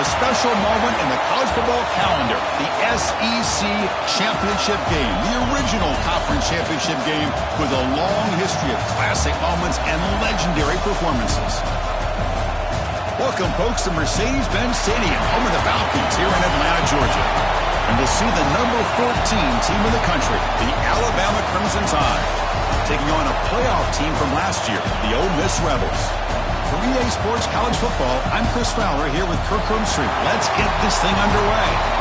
A special moment in the college football calendar, the SEC Championship game, the original conference championship game with a long history of classic moments and legendary performances. Welcome, folks, to Mercedes-Benz Stadium, home of the Falcons here in Atlanta, Georgia. And we'll see the number 14 team in the country, the Alabama Crimson Tide, taking on a playoff team from last year, the Ole Miss Rebels. For EA Sports College Football, I'm Chris Fowler here with Kirk Herbstreit. Let's get this thing underway.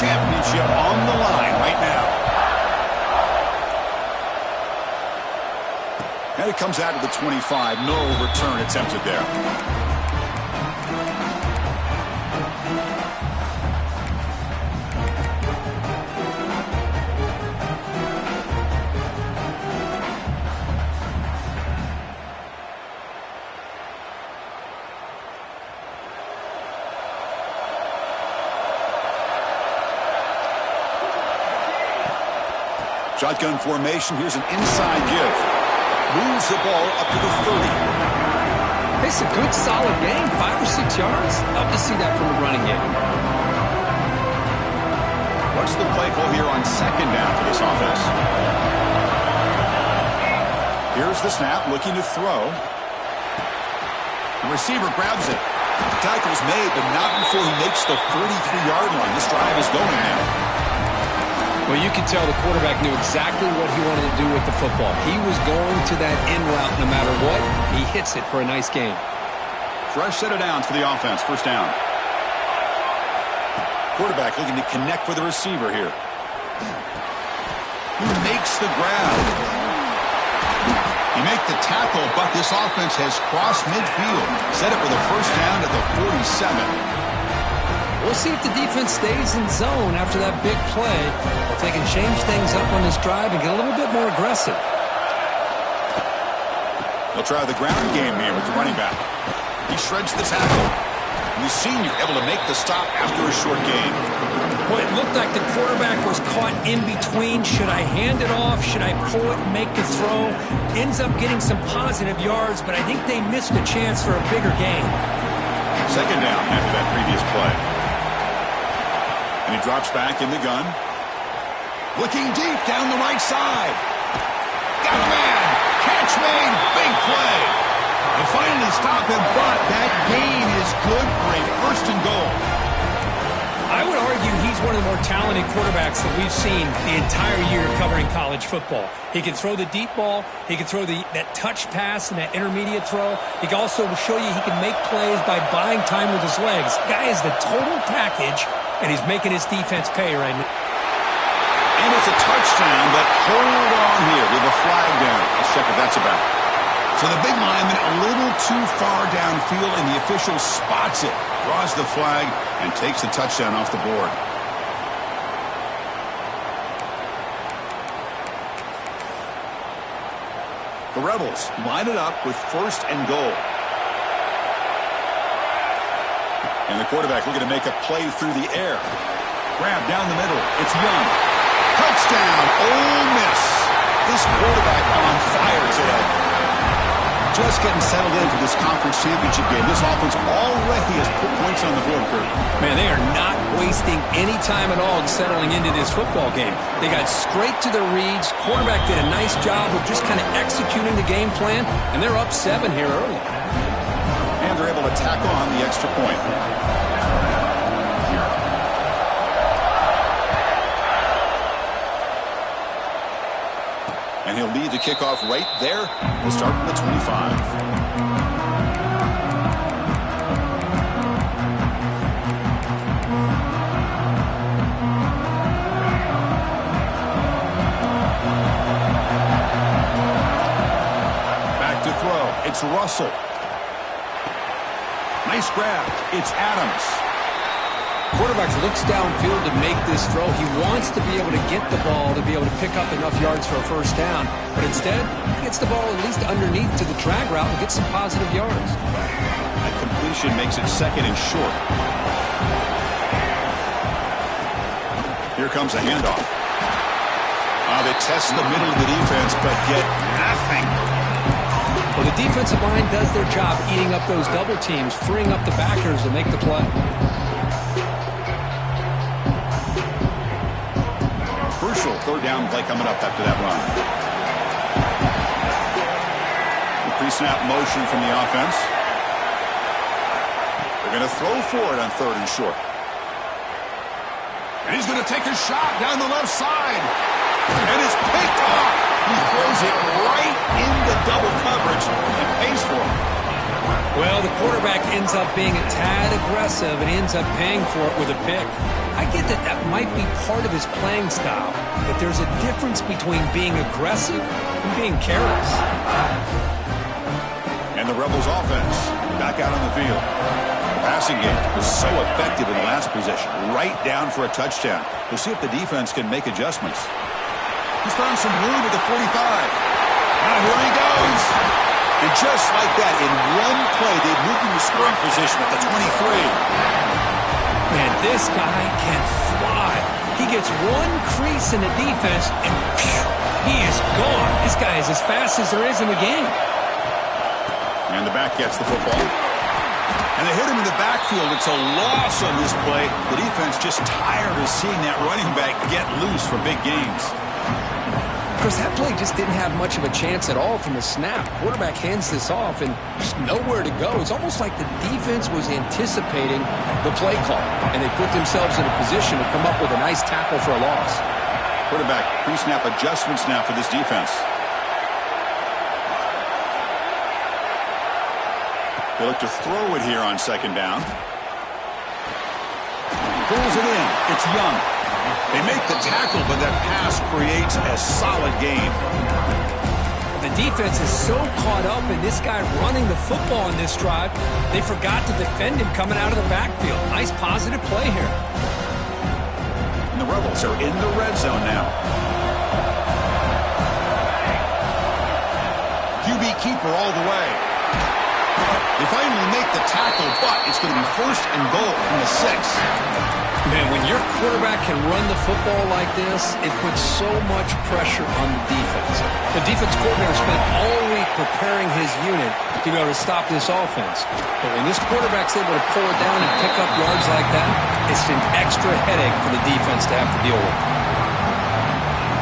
Championship on the line right now. And it comes out to the 25. No return attempted there. Shotgun formation. Here's an inside give. Moves the ball up to the 30. It's a good, solid game. 5 or 6 yards. Love to see that from the running game. What's the play call here on second down for this offense? Here's the snap, looking to throw. The receiver grabs it. The tackle's made, but not before he makes the 33-yard line. This drive is going now. Well, you can tell the quarterback knew exactly what he wanted to do with the football. He was going to that in route no matter what. He hits it for a nice gain. Fresh set of downs for the offense. First down. Quarterback looking to connect with the receiver here. Who makes the grab? He made the tackle, but this offense has crossed midfield. Set it for the first down at the 47. We'll see if the defense stays in zone after that big play, if they can change things up on this drive and get a little bit more aggressive. They'll try the ground game here with the running back. He shreds the tackle. The senior able to make the stop after a short gain. Well, it looked like the quarterback was caught in between. Should I hand it off? Should I pull it and make the throw? Ends up getting some positive yards, but I think they missed a chance for a bigger gain. Second down after that previous play. And he drops back in the gun. Looking deep down the right side. Got a man. Catch made. Big play. They finally stop him, but that gain is good for a first and goal. I would argue he's one of the more talented quarterbacks that we've seen the entire year covering college football. He can throw the deep ball. He can throw that touch pass and that intermediate throw. He can also show you he can make plays by buying time with his legs. Guy is the total package. And he's making his defense pay right now. And it's a touchdown, but hold on here with a flag down. Let's check what that's about. So the big lineman a little too far downfield, and the official spots it, draws the flag, and takes the touchdown off the board. The Rebels line it up with first and goal. And the quarterback looking to make a play through the air. Grab down the middle. It's Young. Touchdown, Ole Miss. This quarterback on fire today. Just getting settled in for this conference championship game. This offense already has put points on the board, Kurt. Man, they are not wasting any time at all in settling into this football game. They got straight to their reads. Quarterback did a nice job of just kind of executing the game plan, and they're up 7 here early. And they're able to tack on the extra point. And he'll lead the kickoff right there. We'll start from the 25. Back to throw. It's Russell. Nice grab. It's Adams. Quarterback looks downfield to make this throw. He wants to be able to get the ball to be able to pick up enough yards for a first down. But instead, he gets the ball at least underneath to the drag route and gets some positive yards. That completion makes it second and short. Here comes a handoff. They test the middle of the defense, but get nothing. Well, the defensive line does their job eating up those double teams, freeing up the backers to make the play. Crucial third down play coming up after that run. The pre-snap motion from the offense. They're going to throw for it on third and short. And he's going to take a shot down the left side. And it's picked off. He throws it right into double coverage and pays for it. Well, the quarterback ends up being a tad aggressive and ends up paying for it with a pick. I get that that might be part of his playing style, but there's a difference between being aggressive and being careless. And the Rebels offense back out on the field. The passing game was so effective in the last possession, right down for a touchdown. We'll see if the defense can make adjustments. He's found some room at the 45. Now here he goes. And just like that, in one play, they've moved into scoring position at the 23. Man, this guy can fly. He gets one crease in the defense, and phew, he is gone. This guy is as fast as there is in the game. And the back gets the football. And they hit him in the backfield. It's a loss on this play. The defense just tired of seeing that running back get loose for big gains. Of course, that play just didn't have much of a chance at all from the snap. Quarterback hands this off and just nowhere to go. It's almost like the defense was anticipating the play call, and they put themselves in a position to come up with a nice tackle for a loss. Quarterback pre-snap adjustments now for this defense. They look to throw it here on second down. Pulls it in. It's Young. They make the tackle, but that pass creates a solid gain. The defense is so caught up in this guy running the football in this drive, they forgot to defend him coming out of the backfield. Nice positive play here. And the Rebels are in the red zone now. QB keeper all the way. They finally make the tackle, but it's going to be first and goal from the 6. Man, when your quarterback can run the football like this, it puts so much pressure on the defense. The defense coordinator spent all week preparing his unit to be able to stop this offense. But when this quarterback's able to pull it down and pick up yards like that, it's an extra headache for the defense to have to deal with.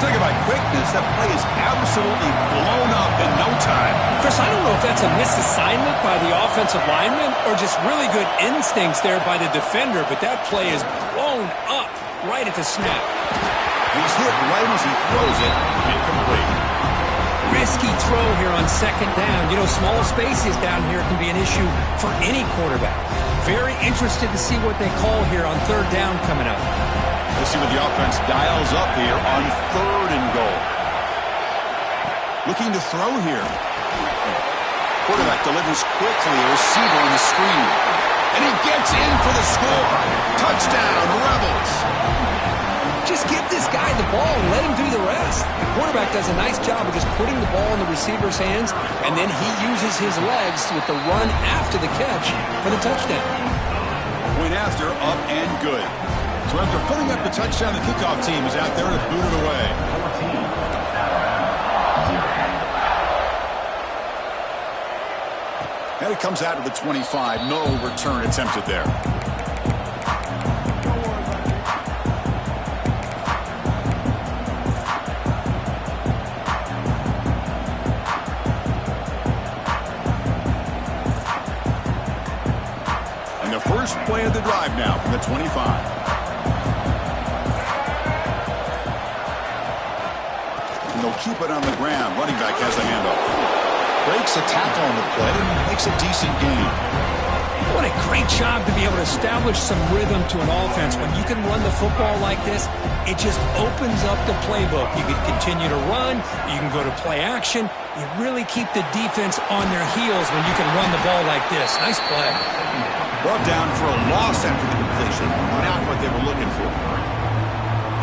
Talking about quickness, that play is absolutely blown up in no time. Chris, I don't know if that's a misassignment by the offensive lineman or just really good instincts there by the defender, but that play is blown up right at the snap. He's hit right as he throws it, incomplete. Risky throw here on second down. You know, small spaces down here can be an issue for any quarterback. Very interested to see what they call here on third down coming up. Let's see what the offense dials up here on third and goal. Looking to throw here. Quarterback delivers quickly, a receiver on the screen. And he gets in for the score. Touchdown, Rebels. Just give this guy the ball and let him do the rest. The quarterback does a nice job of just putting the ball in the receiver's hands, and then he uses his legs with the run after the catch for the touchdown. Went after, up and good. So after putting up the touchdown, the kickoff team is out there to boot it away. And it comes out to the 25. No return attempted there. And the first play of the drive now from the 25. They'll keep it on the ground. Running back has the handoff. Breaks a tackle on the play and makes a decent gain. What a great job to be able to establish some rhythm to an offense. When you can run the football like this, it just opens up the playbook. You can continue to run. You can go to play action. You really keep the defense on their heels when you can run the ball like this. Nice play. Brought down for a loss after the completion. Not what they were looking for.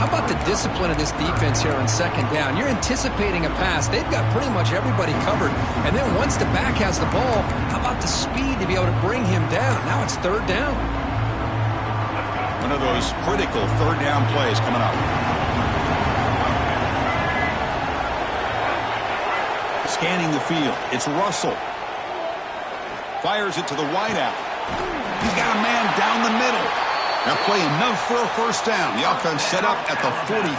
How about the discipline of this defense here on second down? You're anticipating a pass. They've got pretty much everybody covered. And then once the back has the ball, how about the speed to be able to bring him down? Now it's third down. One of those critical third down plays coming up. Scanning the field. It's Russell. Fires it to the wideout. He's got a man down the middle. Now play enough for a first down. The offense set up at the 43.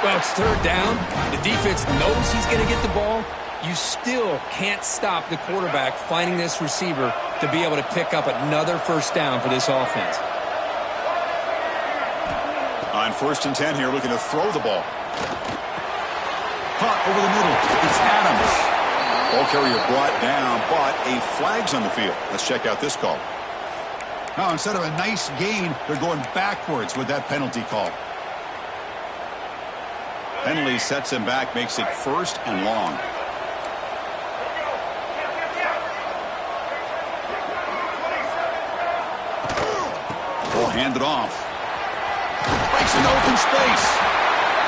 Well, it's third down. The defense knows he's going to get the ball. You still can't stop the quarterback finding this receiver to be able to pick up another first down for this offense. On 1st and 10 here, looking to throw the ball. Caught over the middle. It's Adams. Ball carrier brought down, but a flag's on the field. Let's check out this call. Now, instead of a nice gain, they're going backwards with that penalty call. Penalty sets him back, makes it 1st and long. Will hand it off. Breaks an open space.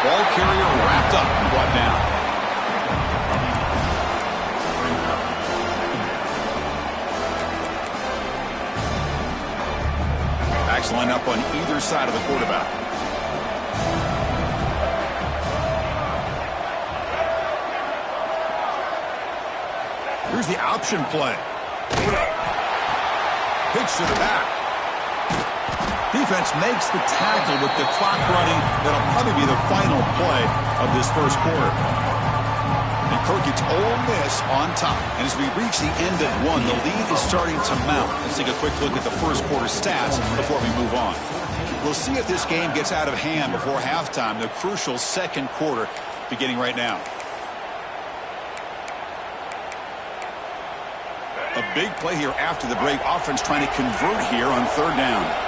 Ball carrier wrapped up and brought down. Backs line up on either side of the quarterback. Here's the option play. Pitch to the back. Defense makes the tackle with the clock running. That'll probably be the final play of this first quarter. And Kirk gets Ole Miss on top. And as we reach the end of one, the lead is starting to mount. Let's take a quick look at the first quarter stats before we move on. We'll see if this game gets out of hand before halftime, the crucial second quarter beginning right now. A big play here after the break. Offense trying to convert here on third down.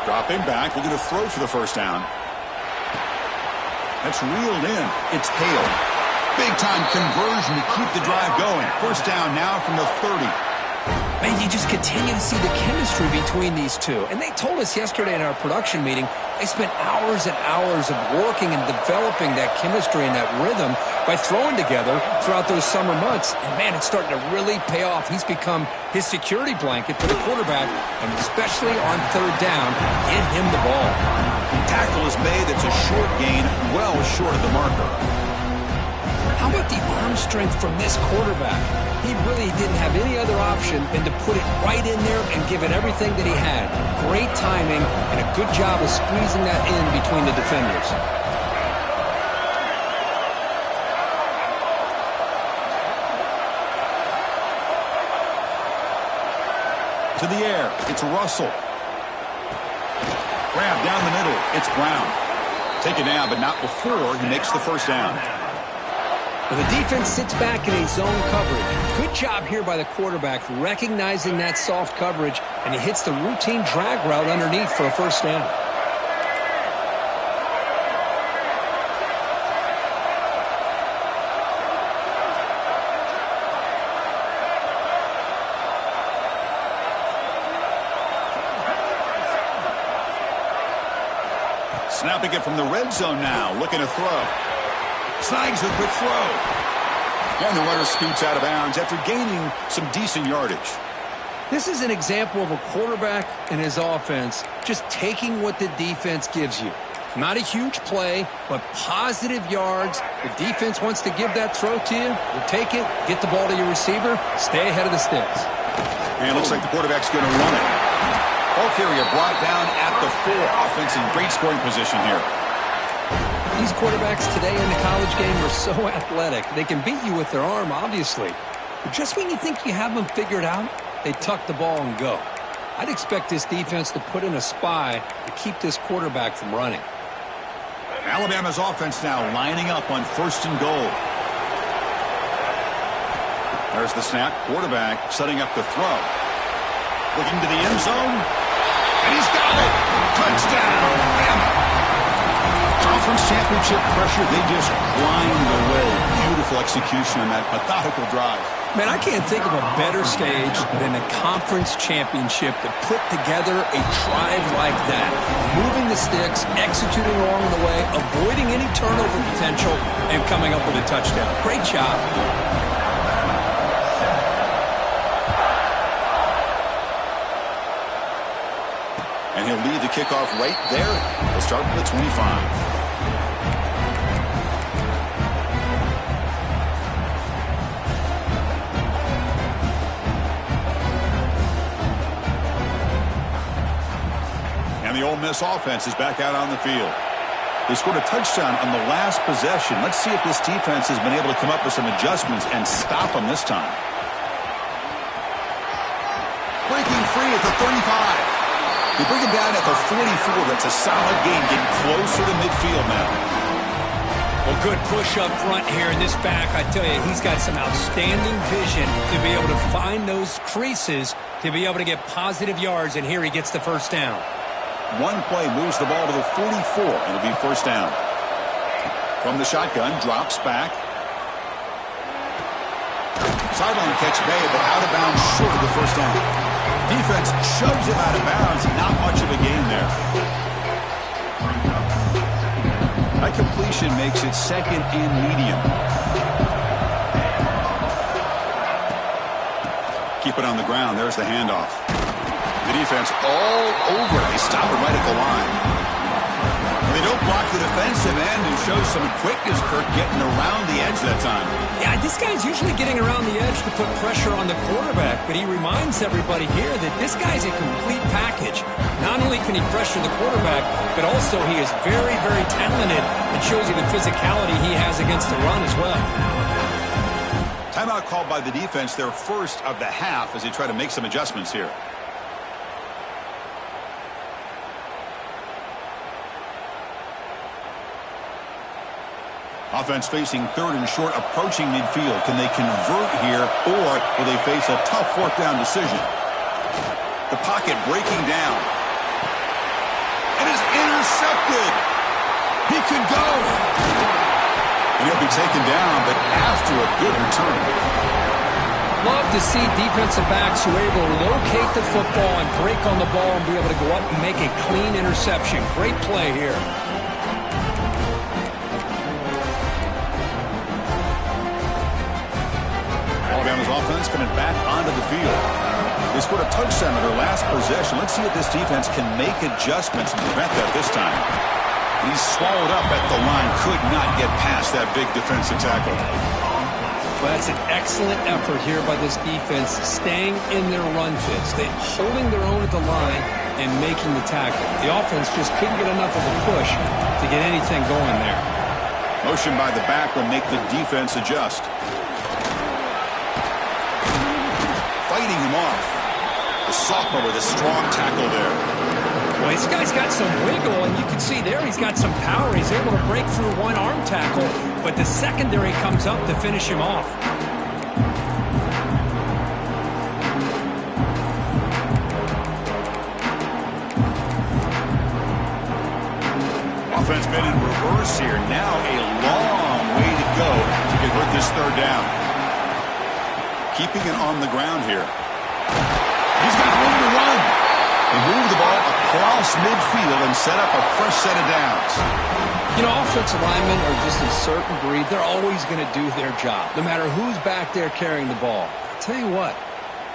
Dropping back, looking to throw for the first down. That's reeled in. It's Hale. Big-time conversion to keep the drive going. First down now from the 30. Man, you just continue to see the chemistry between these two. And they told us yesterday in our production meeting, they spent hours and hours of working and developing that chemistry and that rhythm by throwing together throughout those summer months. And, man, it's starting to really pay off. He's become his security blanket for the quarterback, and especially on third down, get him the ball. Tackle is made. That's a short gain, well short of the marker. How about the arm strength from this quarterback? He really didn't have any other option than to put it right in there and give it everything that he had. Great timing and a good job of squeezing that in between the defenders. To the air, it's Russell. Grab down the middle, it's Brown. Take it down, but not before he makes the first down. Well, the defense sits back in a zone coverage. Good job here by the quarterback recognizing that soft coverage, and he hits the routine drag route underneath for a first down. Snapping it from the red zone now, looking to throw. Snags a quick throw. And the runner scoots out of bounds after gaining some decent yardage. This is an example of a quarterback and his offense just taking what the defense gives you. Not a huge play, but positive yards. The defense wants to give that throw to you. You take it, get the ball to your receiver, stay ahead of the sticks. And it looks like the quarterback's going to run it. Ball carrier brought down at the 4. Offense in great scoring position here. These quarterbacks today in the college game are so athletic. They can beat you with their arm, obviously. But just when you think you have them figured out, they tuck the ball and go. I'd expect this defense to put in a spy to keep this quarterback from running. Alabama's offense now lining up on 1st and goal. There's the snap. Quarterback setting up the throw. Looking to the end zone. And he's got it. Touchdown, Alabama. Conference championship pressure, they just grind away. Beautiful execution on that methodical drive. Man, I can't think of a better stage than the conference championship to put together a drive like that. Moving the sticks, executing along the way, avoiding any turnover potential, and coming up with a touchdown. Great job. And he'll lead the kickoff right there. He'll start with the 25. And the Ole Miss offense is back out on the field. They scored a touchdown on the last possession. Let's see if this defense has been able to come up with some adjustments and stop them this time. Breaking free at the 35. They bring him down at the 44. That's a solid gain, getting closer to midfield now. Well, good push up front here in this back. I tell you, he's got some outstanding vision to be able to find those creases, to be able to get positive yards, and here he gets the first down. One play moves the ball to the 44. It'll be first down. From the shotgun, drops back. Sideline catch made, but out of bounds short of the first down. Defense shoves him out of bounds. Not much of a gain there. That completion makes it second and medium. Keep it on the ground. There's the handoff. The defense all over. They stop it right at the line. They don't block the defensive end and show some quickness, Kirk, getting around the edge that time. Yeah, this guy's usually getting around the edge to put pressure on the quarterback, but he reminds everybody here that this guy's a complete package. Not only can he pressure the quarterback, but also he is very, very talented and shows you the physicality he has against the run as well. Timeout called by the defense, their first of the half, as they try to make some adjustments here. Offense facing third and short, approaching midfield. Can they convert here, or will they face a tough fourth down decision? The pocket breaking down. It is intercepted. He could go. And he'll be taken down, but after a good return. Love to see defensive backs who are able to locate the football and break on the ball and be able to go up and make a clean interception. Great play here. Alabama's offense coming back onto the field. They scored a touchdown on their last possession. Let's see if this defense can make adjustments and prevent that this time. He's swallowed up at the line. Could not get past that big defensive tackle. Well, that's an excellent effort here by this defense, staying in their run fits. They're holding their own at the line and making the tackle. The offense just couldn't get enough of a push to get anything going there. Motion by the back will make the defense adjust. Fighting him off. The sophomore with a strong tackle there. Well, this guy's got some wiggle, and you can see there he's got some power. He's able to break through one arm tackle, but the secondary comes up to finish him off. Offense been in reverse here. Now a long way to go to convert this third down. Keeping it on the ground here. He's got room to run. They move the ball across midfield and set up a fresh set of downs. You know, offensive linemen are just a certain breed. They're always going to do their job, no matter who's back there carrying the ball. I'll tell you what,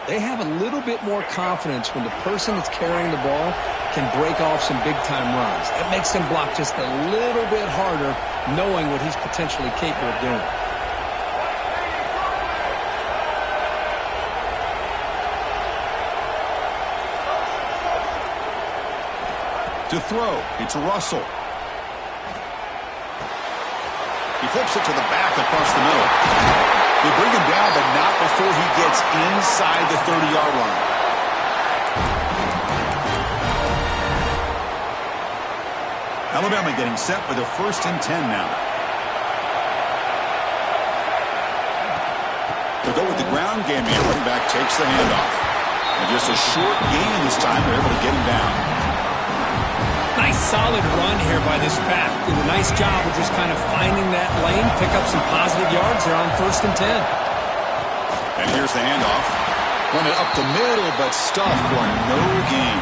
they have a little bit more confidence when the person that's carrying the ball can break off some big-time runs. That makes them block just a little bit harder, knowing what he's potentially capable of doing. To throw, it's Russell. He flips it to the back across the middle. They bring him down, but not before he gets inside the 30-yard line. Alabama getting set for the 1st and 10 now. They'll go with the ground game here. Running back takes the handoff. And just a short gain this time. They're able to get him down. Nice solid run here by this back. Did a nice job of just kind of finding that lane, pick up some positive yards there on 1st and 10. And here's the handoff. Run it up the middle, but stuffed for no gain.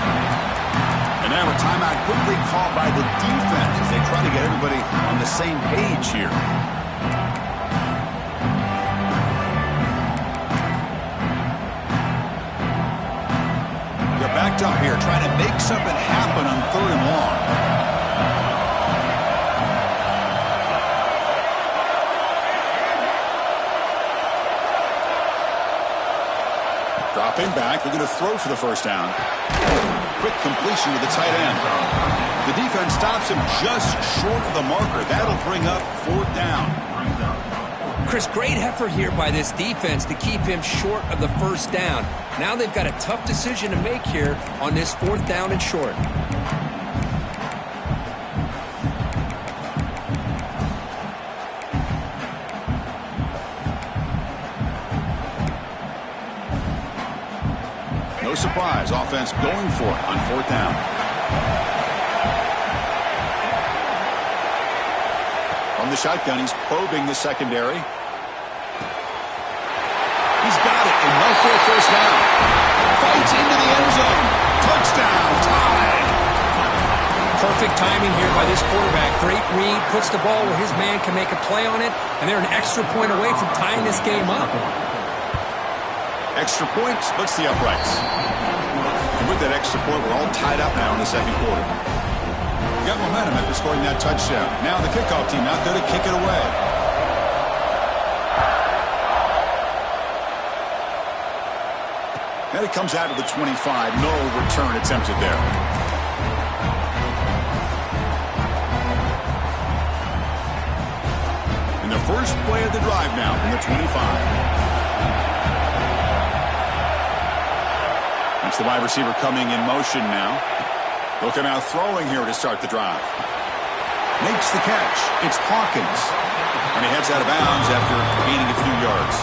And now a timeout quickly called by the defense as they try to get everybody on the same page here. They're backed up here trying to make something happen on 3rd and long. Dropping back, they're going to throw for the 1st down. Quick completion to the tight end. The defense stops him just short of the marker. That'll bring up 4th down. Chris, great effort here by this defense to keep him short of the 1st down. Now they've got a tough decision to make here on this 4th down and short. No surprise, offense going for it on 4th down. From the shotgun, he's probing the secondary. He's got it, enough for a 1st down. Fights into the end zone. Touchdown, tied. Perfect timing here by this quarterback. Great read, puts the ball where his man can make a play on it, and they're an extra point away from tying this game up. Extra point splits the uprights. And with that extra point, we're all tied up now in the 2nd quarter. We got momentum after scoring that touchdown. Now the kickoff team out there to kick it away. Then it comes out to the 25. No return attempted there. And the first play of the drive now from the 25. That's the wide receiver coming in motion now. Looking out throwing here to start the drive. Makes the catch. It's Hawkins. And he heads out of bounds after gaining a few yards.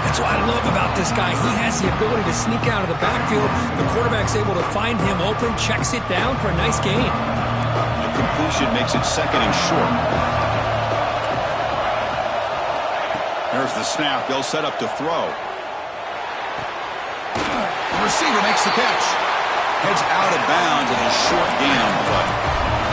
That's what I love about this guy. He has the ability to sneak out of the backfield. The quarterback's able to find him open, checks it down for a nice gain. The completion makes it 2nd and short. There's the snap. They'll set up to throw. The receiver makes the catch. Heads out of bounds with a short gain on the play.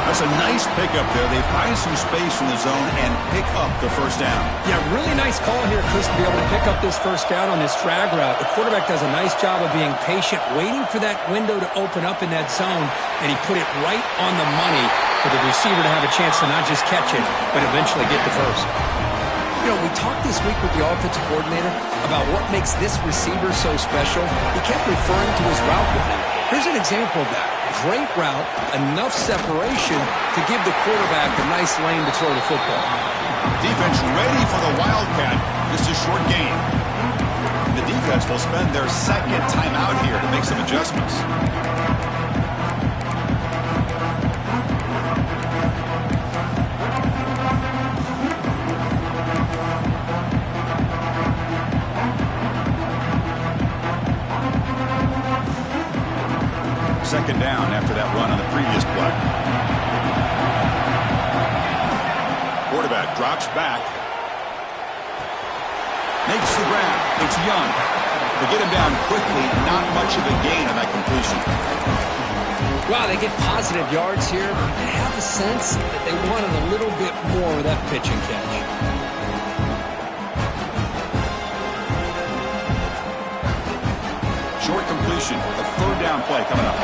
That's a nice pickup there. They find some space in the zone and pick up the 1st down. Yeah, really nice call here, Chris, to be able to pick up this 1st down on this drag route. The quarterback does a nice job of being patient, waiting for that window to open up in that zone, and he put it right on the money for the receiver to have a chance to not just catch it, but eventually get the 1st. You know, we talked this week with the offensive coordinator about what makes this receiver so special. He kept referring to his route running. Here's an example of that. Great route, enough separation to give the quarterback a nice lane to throw the football. Defense ready for the Wildcat. Just a short gain. The defense will spend their 2nd timeout here to make some adjustments. Second down after that run on the previous play. Quarterback drops back. Makes the grab. It's Young. They get him down quickly. Not much of a gain on that completion. Wow, they get positive yards here. I have a sense that they wanted a little bit more of that pitch and catch. Short completion. A 3rd down play coming up.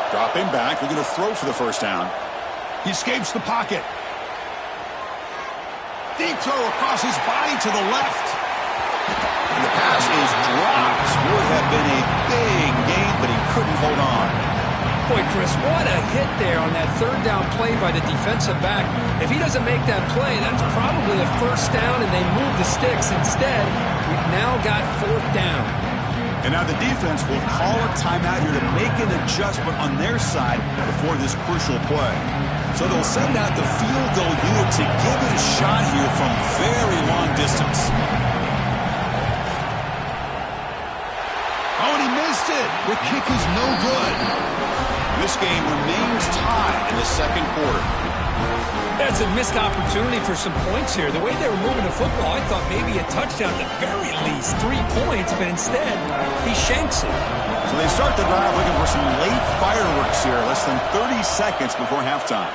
Dropping back. They're going to throw for the 1st down. He escapes the pocket. Deep throw across his body to the left. And the pass is dropped. Would have been a big gain, but he couldn't hold on. Boy, Chris, what a hit there on that 3rd down play by the defensive back. If he doesn't make that play, that's probably a 1st down, and they move the sticks. Instead, we've now got 4th down. And now the defense will call a timeout here to make an adjustment on their side before this crucial play. So they'll send out the field goal unit to give it a shot here from very long distance. Oh, and he missed missed it. The kick is no good. This game remains tied in the second quarter. That's a missed opportunity for some points here. The way they were moving the football, I thought maybe a touchdown at the very least, 3 points, but instead, he shanks it. So they start the drive looking for some late fireworks here, less than 30 seconds before halftime.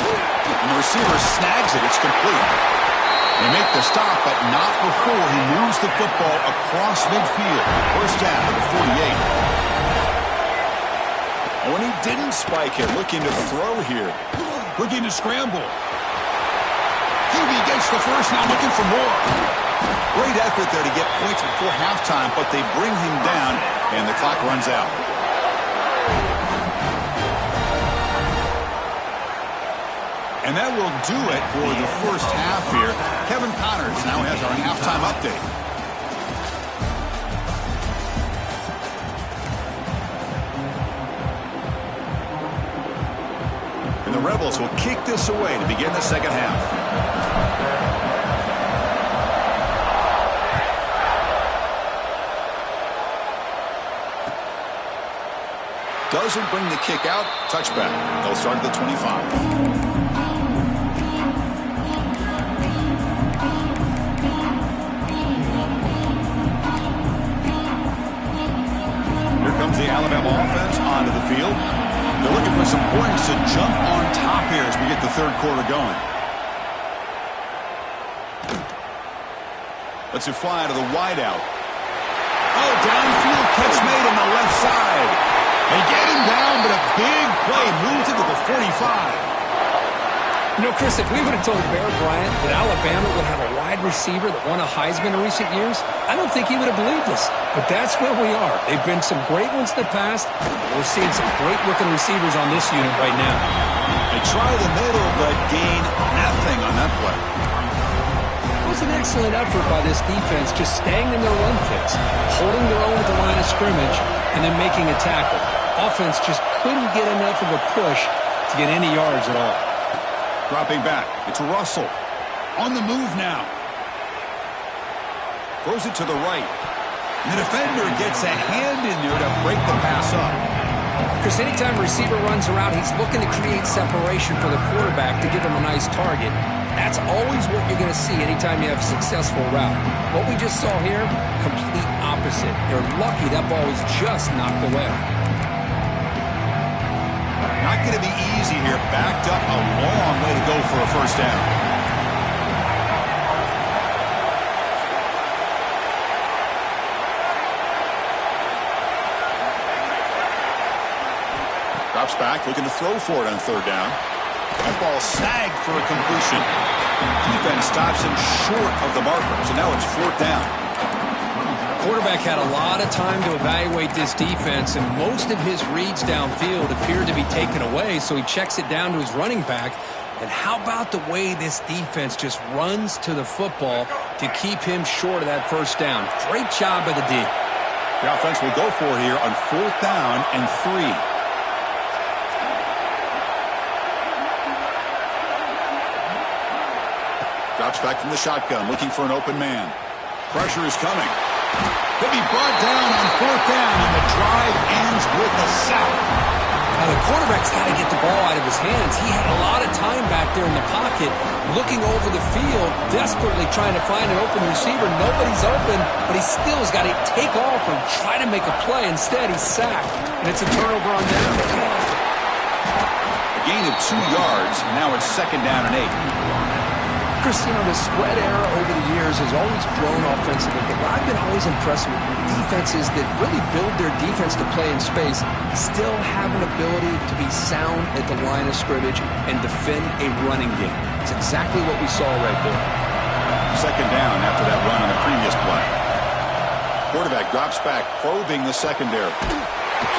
And the receiver snags it. It's complete. They make the stop, but not before he moves the football across midfield. First down at the 48. Oh, and he didn't spike it, looking to throw here. Looking to scramble. QB gets the first, now looking for more. Great effort there to get points before halftime, but they bring him down, and the clock runs out. And that will do it for the first half here. Kevin Connors now has our halftime update. And the Rebels will kick this away to begin the second half. Doesn't bring the kick out. Touchback. They'll start at the 25. The Alabama offense onto the field. They're looking for some points to jump on top here as we get the third quarter going. Let's it fly to the wideout. Oh, downfield catch made on the left side. They get him down, but a big play moves it to the 45. You know, Chris, if we would have told Bear Bryant that Alabama would have a wide receiver that won a Heisman in recent years, I don't think he would have believed us. But that's where we are. They've been some great ones in the past. We're seeing some great-looking receivers on this unit right now. They try the middle, but gain nothing on that play. It was an excellent effort by this defense, just staying in their run fits, holding their own at the line of scrimmage, and then making a tackle. Offense just couldn't get enough of a push to get any yards at all. Dropping back. It's Russell. On the move now. Throws it to the right. And the defender gets a hand in there to break the pass up. Chris, anytime a receiver runs around, he's looking to create separation for the quarterback to give him a nice target. That's always what you're going to see anytime you have a successful route. What we just saw here, complete opposite. They're lucky that ball was just knocked away. Not going to be easy here. Backed up a long way to go for a first down. Drops back, looking to throw for it on third down. That ball snagged for a completion. Defense stops him short of the marker, so now it's fourth down. Quarterback had a lot of time to evaluate this defense, and most of his reads downfield appeared to be taken away, so he checks it down to his running back. And how about the way this defense just runs to the football to keep him short of that first down? Great job by the D. The offense will go for it here on fourth down and 3. Drops back from the shotgun, looking for an open man. Pressure is coming. He'll be brought down on fourth down, and the drive ends with a sack. Now, the quarterback's got to get the ball out of his hands. He had a lot of time back there in the pocket, looking over the field, desperately trying to find an open receiver. Nobody's open, but he still has got to take off and try to make a play. Instead, he's sacked, and it's a turnover on down. A gain of 2 yards, and now it's second down and 8. Chris, you know, the spread era over the years has always grown offensively, but what I've been always impressed with defenses that really build their defense to play in space still have an ability to be sound at the line of scrimmage and defend a running game. It's exactly what we saw right there. Second down after that run on the previous play. Quarterback drops back, probing the secondary.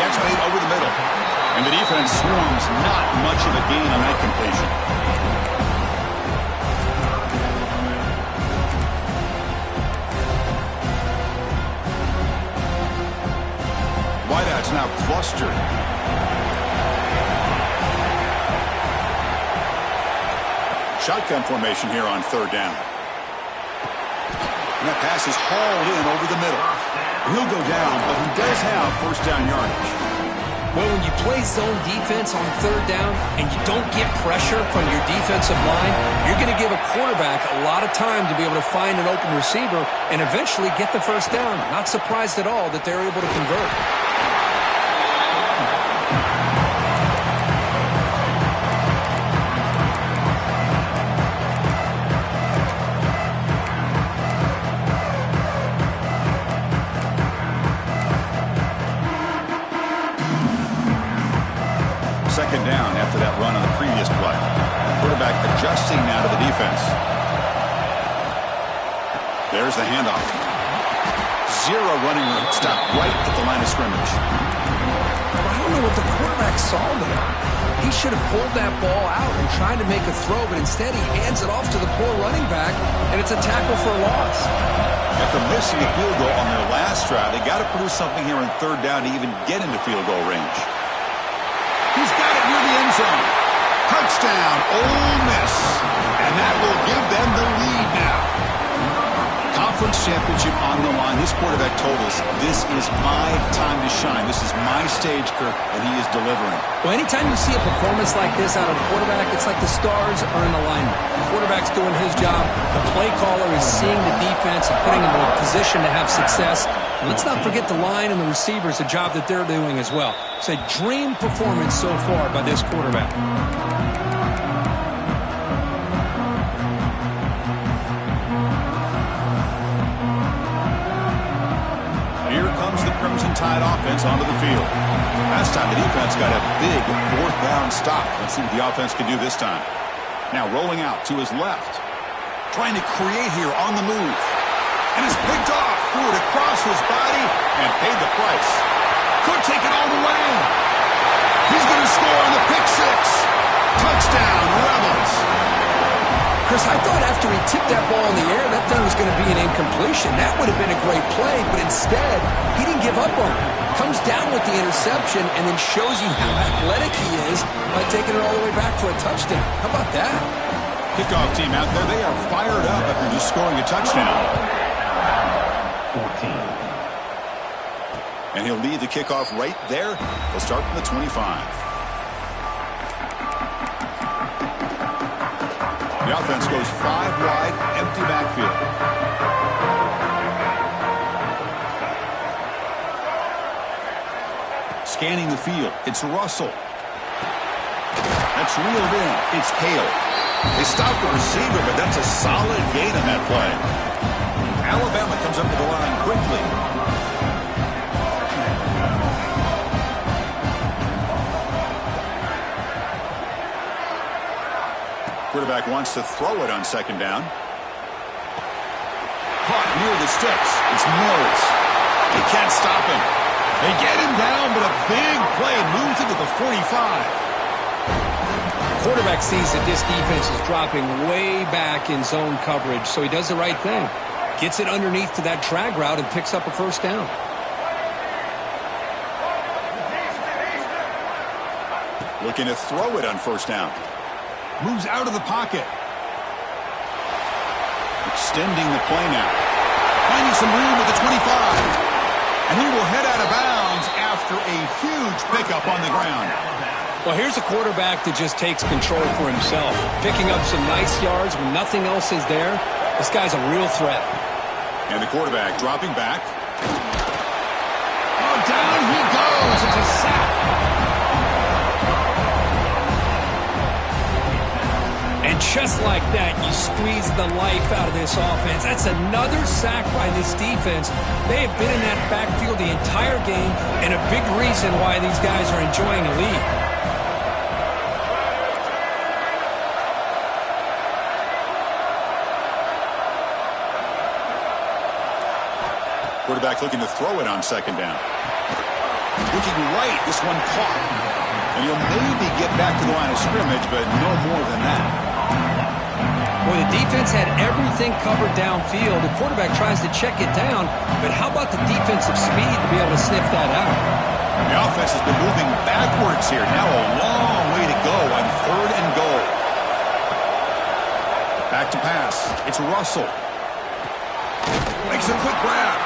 Catch made over the middle. And the defense swarms not much of a gain on that completion. Wideout's now clustered. Shotgun formation here on third down. And that pass is hauled in over the middle. He'll go down, but he does have first down yardage. Well, when you play zone defense on third down and you don't get pressure from your defensive line, you're going to give a quarterback a lot of time to be able to find an open receiver and eventually get the first down. Not surprised at all that they're able to convert. Second down after that run on the previous play. Quarterback adjusting now to the defense. There's the handoff. Zero running room. Stop right at the line of scrimmage. I don't know what the quarterback saw there. He should have pulled that ball out and tried to make a throw, but instead he hands it off to the poor running back, and it's a tackle for a loss. After missing a field goal on their last drive, they got to produce something here on third down to even get into field goal range. He's got it near the end zone. Touchdown, Ole Miss. And that will give them the lead now. Conference championship on the line. This quarterback told us, this is my time to shine. This is my stage, Kirk, and he is delivering. Well, anytime you see a performance like this out of a quarterback, it's like the stars are in alignment. The quarterback's doing his job. The play caller is seeing the defense and putting him in a position to have success. And let's not forget the line and the receivers, the job that they're doing as well. It's a dream performance so far by this quarterback. Here comes the Crimson Tide offense onto the field. Last time the defense got a big fourth down stop. Let's see what the offense can do this time. Now rolling out to his left. Trying to create here on the move. And is picked off. Threw it across his body and paid the price. Could take it all the way. He's going to score on the pick six. Touchdown, Rebels. Chris, I thought after he tipped that ball in the air, that thing was going to be an incompletion. That would have been a great play, but instead, he didn't give up on it. Comes down with the interception and then shows you how athletic he is by taking it all the way back for a touchdown. How about that? Kickoff team out there, they are fired up after just scoring a touchdown. 14. And he'll lead the kickoff right there. He'll start from the 25. The offense goes 5 wide, empty backfield. Scanning the field, it's Russell. That's reeled in, it's Hale. They stop the receiver, but that's a solid gain on that play. Alabama comes up to the line quickly. Quarterback wants to throw it on second down. Caught near the sticks. It's Mills. They can't stop him. They get him down, but a big play moves into the 45. Quarterback sees that this defense is dropping way back in zone coverage, so he does the right thing. Gets it underneath to that drag route and picks up a first down. Looking to throw it on first down. Moves out of the pocket. Extending the play now. Finding some room at the 25. And he will head out of bounds after a huge pickup on the ground. Well, here's a quarterback that just takes control for himself. Picking up some nice yards when nothing else is there. This guy's a real threat. And the quarterback dropping back. Oh, down he goes. It's a sack. And just like that, you squeeze the life out of this offense. That's another sack by this defense. They have been in that backfield the entire game, and a big reason why these guys are enjoying a lead. Quarterback looking to throw it on second down. Looking right, this one caught. And he'll maybe get back to the line of scrimmage, but no more than that. Well, the defense had everything covered downfield. The quarterback tries to check it down, but how about the defensive speed to be able to sniff that out? The offense has been moving backwards here. Now a long way to go on third and goal. Back to pass. It's Russell. Makes a quick grab.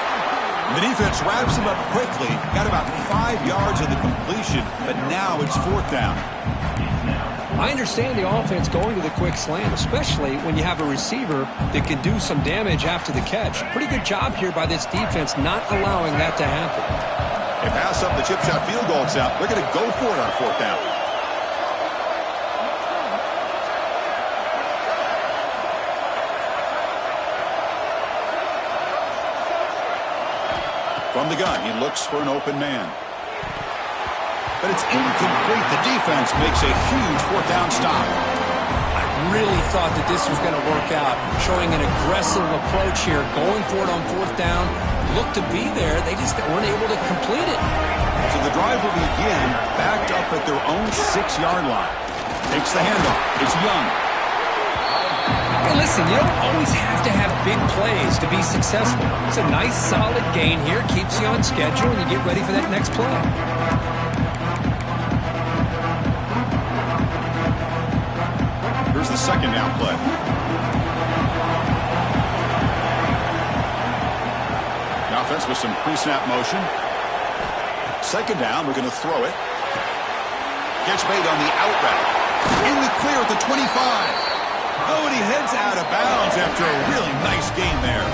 And the defense wraps him up quickly. Got about 5 yards of the completion, but now it's 4th down. I understand the offense going to the quick slant, especially when you have a receiver that can do some damage after the catch. Pretty good job here by this defense not allowing that to happen. They pass up the chip shot field goal attempt. They're going to go for it on 4th down. From the gun, he looks for an open man. But it's incomplete. The defense makes a huge 4th down stop. I really thought that this was going to work out, showing an aggressive approach here, going for it on 4th down. Looked to be there. They just weren't able to complete it. So the drive will begin backed up at their own 6-yard line. Takes the handoff. It's Young. Hey, listen, you don't always have to have big plays to be successful. It's a nice, solid gain here. Keeps you on schedule, and you get ready for that next play. Here's the 2nd down play. The offense with some pre-snap motion. 2nd down, we're going to throw it. Catch made on the out route. In the clear at the 25. Oh, and he heads out of bounds after a really nice gain there.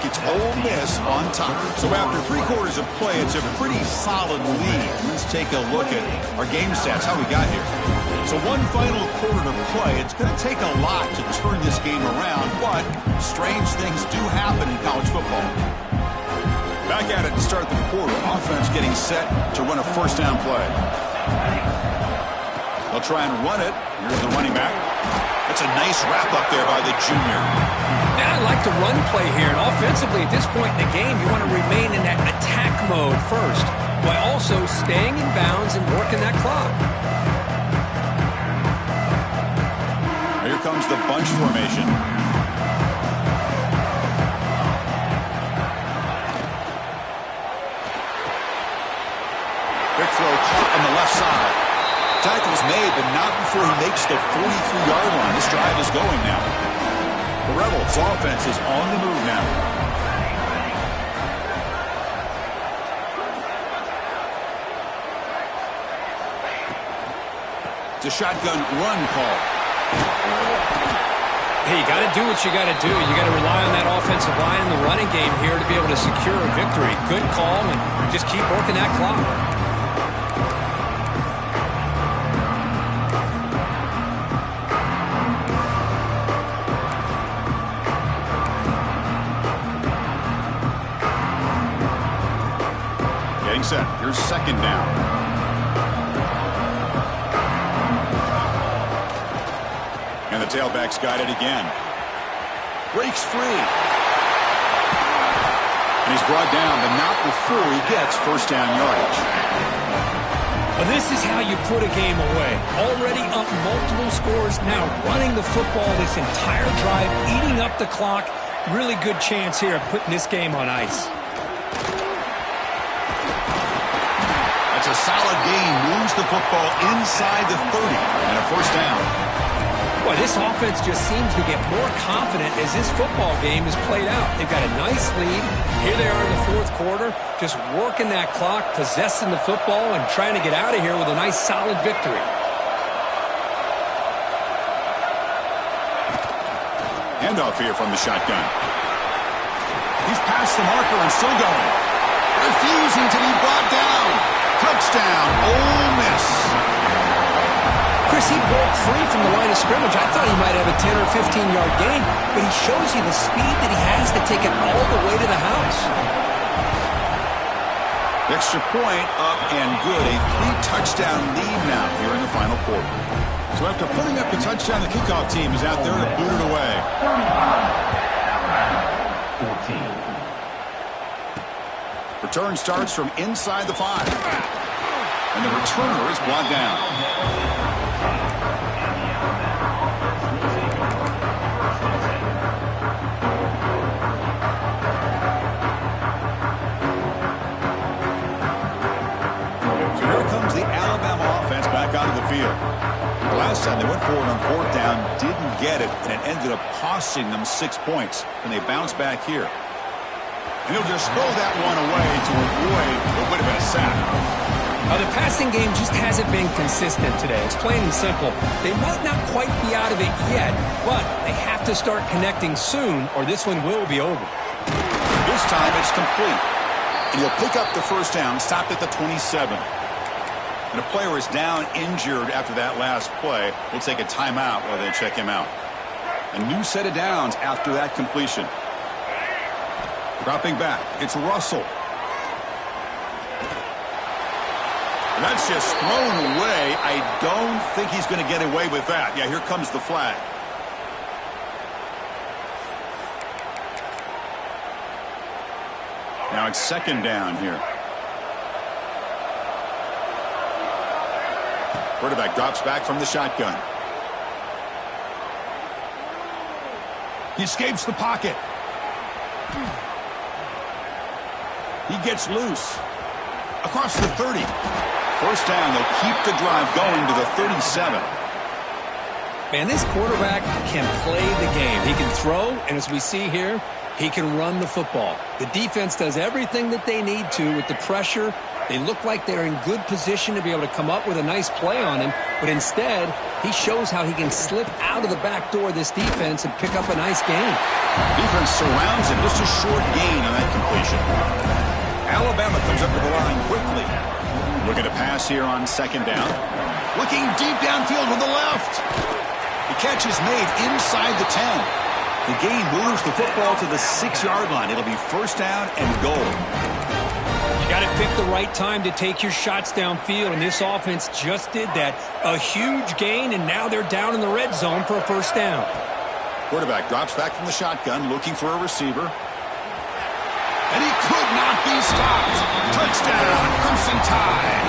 It's Ole Miss on top. So after 3 quarters of play, it's a pretty solid lead. Let's take a look at our game stats, how we got here. So 1 final quarter to play. It's going to take a lot to turn this game around, but strange things do happen in college football. Back at it to start the quarter. Offense getting set to run a 1st down play. They'll try and run it. Here's the running back. That's a nice wrap up there by the junior. Yeah, I like the run play here. And offensively, at this point in the game, you want to remain in that attack mode first, while also staying in bounds and working that clock. Here comes the bunch formation. Quick throw caught on the left side. Tackle's made, but not before he makes the 43-yard line. This drive is going now. The Rebels' offense is on the move now. It's a shotgun run call. Hey, you got to do what you got to do. You got to rely on that offensive line in the running game here to be able to secure a victory. Good call, and just keep working that clock. Set. Here's 2nd down. And the tailback's got it again. Breaks free. And he's brought down, but not before he gets 1st down yardage. Well, this is how you put a game away. Already up multiple scores, now running the football this entire drive, eating up the clock. Really good chance here of putting this game on ice. A solid gain, moves the football inside the 30 and a 1st down. Boy, this offense just seems to get more confident as this football game is played out. They've got a nice lead. Here they are in the 4th quarter, just working that clock, possessing the football, and trying to get out of here with a nice, solid victory. Handoff here from the shotgun. He's past the marker and still going. Refusing to be brought down. Touchdown, Ole Miss. Chris, he broke free from the line of scrimmage. I thought he might have a 10 or 15-yard gain, but he shows you the speed that he has to take it all the way to the house. Extra point up and good. A 3-touchdown lead now here in the final quarter. So after putting up the touchdown, the kickoff team is out there to boot it away. 14. Return starts from inside the 5. And the returner is brought down. last time they went forward on fourth down, didn't get it, and it ended up costing them 6 points. And they bounce back here. And he'll just throw that one away to avoid what would have been a sack. The passing game just hasn't been consistent today. It's plain and simple. They might not quite be out of it yet, but they have to start connecting soon, or this one will be over. This time it's complete. And he'll pick up the first down, stopped at the 27. And a player is down injured after that last play. We'll take a timeout while they check him out. A new set of downs after that completion. Dropping back, it's Russell. And that's just thrown away. I don't think he's going to get away with that. Yeah, here comes the flag. Now it's second down here. Quarterback drops back from the shotgun. He escapes the pocket. He gets loose. Across the 30. First down, they'll keep the drive going to the 37. Man, this quarterback can play the game. He can throw, and as we see here, he can run the football. The defense does everything that they need to with the pressure. They look like they're in good position to be able to come up with a nice play on him, but instead, he shows how he can slip out of the back door of this defense and pick up a nice gain. Defense surrounds him. Just a short gain on that completion. Alabama comes up to the line quickly. Looking to pass here on second down. Looking deep downfield with the left. The catch is made inside the 10. The gain moves the football to the 6-yard line. It'll be first down and goal. You got to pick the right time to take your shots downfield, and this offense just did that. A huge gain, and now they're down in the red zone for a first down. Quarterback drops back from the shotgun, looking for a receiver. And he could not be stopped. Touchdown, Crimson Tide.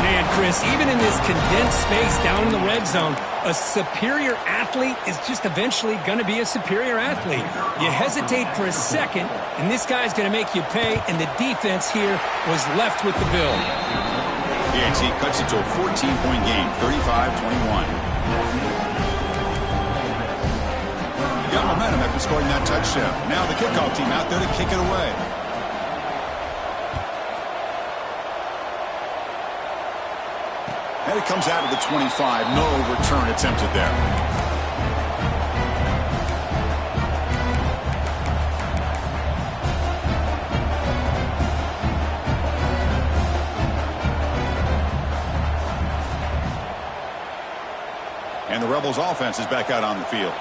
Man, Chris, even in this condensed space down in the red zone, a superior athlete is just eventually going to be a superior athlete. You hesitate for a second, and this guy's going to make you pay, and the defense here was left with the bill. The AT cuts it to a 14-point game, 35-21. Got momentum after scoring that touchdown. Now the kickoff team out there to kick it away. And it comes out of the 25. No return attempted there. And the Rebels offense is back out on the field.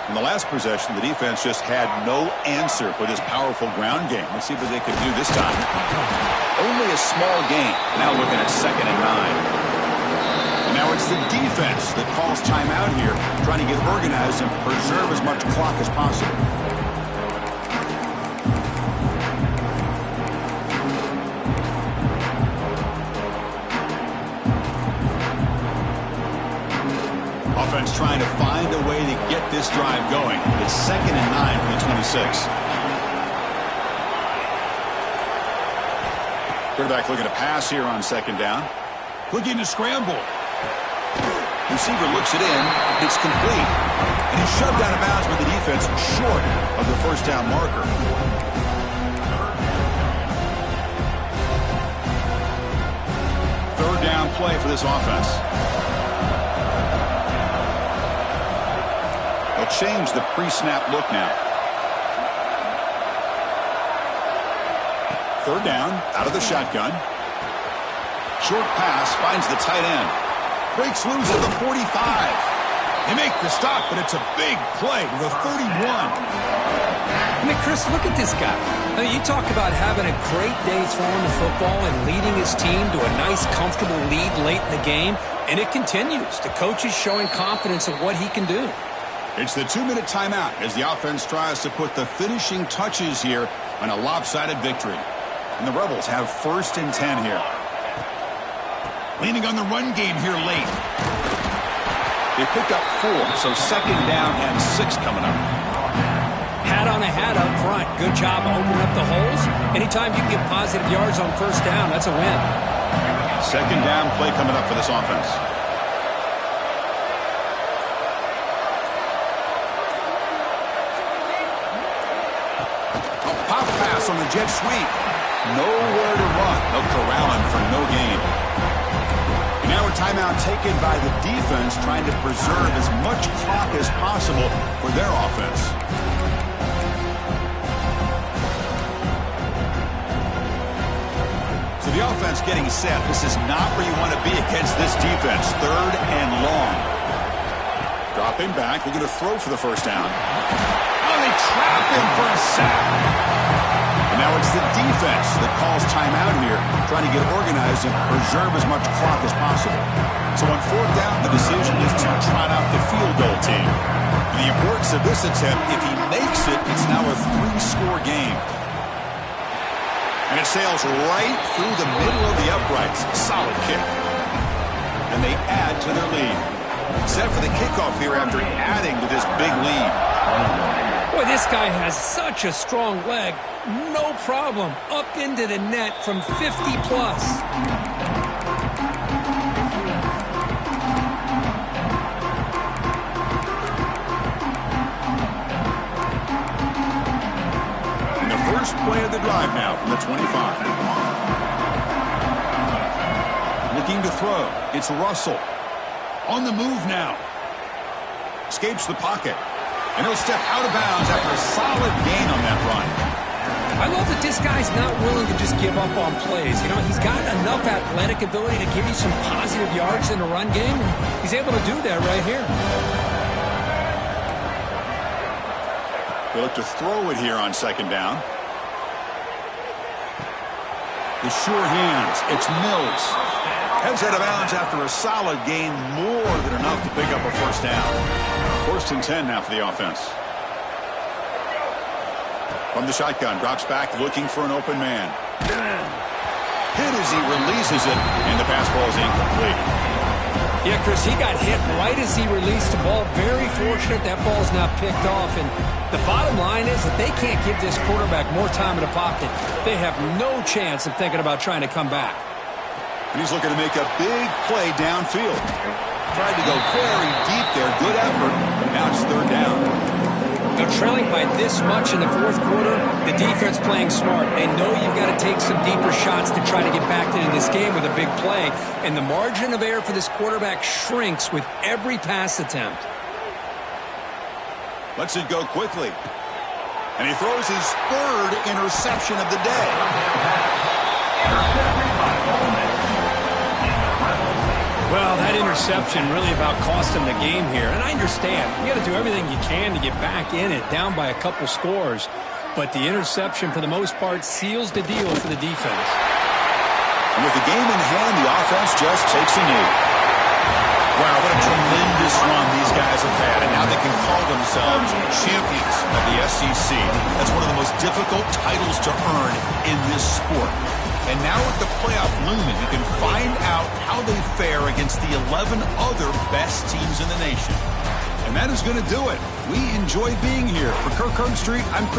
In the last possession, the defense just had no answer for this powerful ground game. Let's see what they could do this time. Only a small gain. Now looking at 2nd and 9. And now it's the defense that calls timeout here, trying to get organized and preserve as much clock as possible. Offense trying to find a way to get this drive going. It's 2nd and 9 from the 26. Quarterback looking to pass here on 2nd down. Looking to scramble. Receiver looks it in. It's complete. And he's shoved out of bounds by the defense short of the first down marker. Third down play for this offense. They'll change the pre-snap look now. Third down, out of the shotgun. Short pass, finds the tight end. Breaks loose at the 45. They make the stop, but it's a big play to the 31. I mean, Chris, look at this guy. I mean, you talk about having a great day throwing the football and leading his team to a nice, comfortable lead late in the game, and it continues. The coach is showing confidence of what he can do. It's the 2-minute timeout as the offense tries to put the finishing touches here on a lopsided victory. And the Rebels have 1st and 10 here. Leaning on the run game here late. They pick up 4, so 2nd down and 6 coming up. Hat on a hat up front. Good job opening up the holes. Anytime you can get positive yards on first down, that's a win. 2nd down play coming up for this offense. A pop pass on the jet sweep. Nowhere to run. They'll corral him for no gain. And now a timeout taken by the defense, trying to preserve as much clock as possible for their offense. So the offense getting set. This is not where you want to be against this defense. 3rd and long. Dropping back, looking to throw for the first down. Oh, they trap him for a sack. And now it's the defense that calls timeout here, trying to get organized and preserve as much clock as possible. So on 4th down, the decision is to trot out the field goal team. The importance of this attempt, if he makes it, it's now a 3-score game. And it sails right through the middle of the uprights. Solid kick. And they add to their lead. Set for the kickoff here after adding to this big lead. Boy, this guy has such a strong leg. No problem. Up into the net from 50+. And the first play of the drive now from the 25. Looking to throw. It's Russell. On the move now. Escapes the pocket. And he'll step out of bounds after a solid gain on that run. I love that this guy's not willing to just give up on plays. You know, he's got enough athletic ability to give you some positive yards in the run game. And he's able to do that right here. They look to throw it here on 2nd down. The sure hands. It's Mills. Heads out of bounds after a solid gain, more than enough to pick up a first down. 1st and 10 now for the offense. From the shotgun, drops back, looking for an open man. Hit as he releases it, and the pass ball is incomplete. Yeah, Chris, he got hit right as he released the ball. Very fortunate that ball's not picked off. And the bottom line is that they can't give this quarterback more time in the pocket. They have no chance of thinking about trying to come back. And he's looking to make a big play downfield. Tried to go very deep there. Good effort. Now it's 3rd down. They're trailing by this much in the 4th quarter. The defense playing smart. They know you've got to take some deeper shots to try to get back into this game with a big play. And the margin of error for this quarterback shrinks with every pass attempt. Lets it go quickly. And he throws his 3rd interception of the day. Well, that interception really about cost him the game here. And I understand. You got to do everything you can to get back in it, down by a couple scores. But the interception, for the most part, seals the deal for the defense. And with the game in hand, the offense just takes a knee. Wow, what a tremendous run these guys have had. And now they can call themselves champions of the SEC. That's one of the most difficult titles to earn in this sport. And now with the playoff looming, you can find out how they fare against the 11 other best teams in the nation. And that is going to do it. We enjoy being here. For Kirk Herbstreit, I'm Chris.